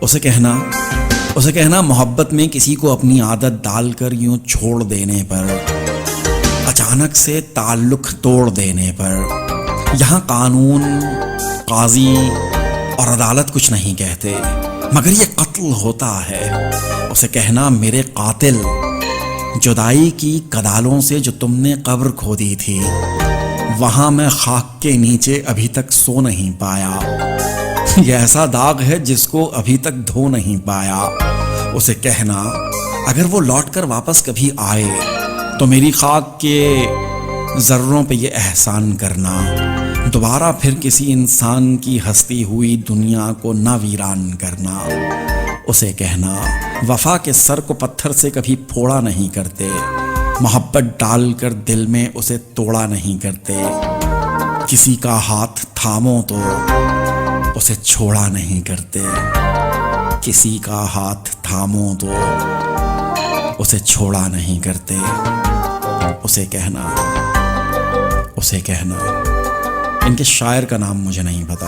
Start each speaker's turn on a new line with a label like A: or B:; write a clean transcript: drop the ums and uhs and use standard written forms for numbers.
A: اسے کہنا محبت میں کسی کو اپنی عادت ڈال کر یوں چھوڑ دینے پر، اچانک سے تعلق توڑ دینے پر، یہاں قانون، قاضی اور عدالت کچھ نہیں کہتے مگر یہ قتل ہوتا ہے۔ اسے کہنا میرے قاتل، جدائی کی کدالوں سے جو تم نے قبر کھودی تھی، وہاں میں خاک کے نیچے ابھی تک سو نہیں پایا، یہ ایسا داغ ہے جس کو ابھی تک دھو نہیں پایا۔ اسے کہنا اگر وہ لوٹ کر واپس کبھی آئے تو میری خاک کے ذروں پہ یہ احسان کرنا، دوبارہ پھر کسی انسان کی ہستی ہوئی دنیا کو نہ ویران کرنا۔ اسے کہنا وفا کے سر کو پتھر سے کبھی پھوڑا نہیں کرتے، محبت ڈال کر دل میں اسے توڑا نہیں کرتے، کسی کا ہاتھ تھامو تو اسے چھوڑا نہیں کرتے، کسی کا ہاتھ تھامو تو اسے چھوڑا نہیں کرتے۔ اسے کہنا، ان کے شاعر کا نام مجھے نہیں پتا۔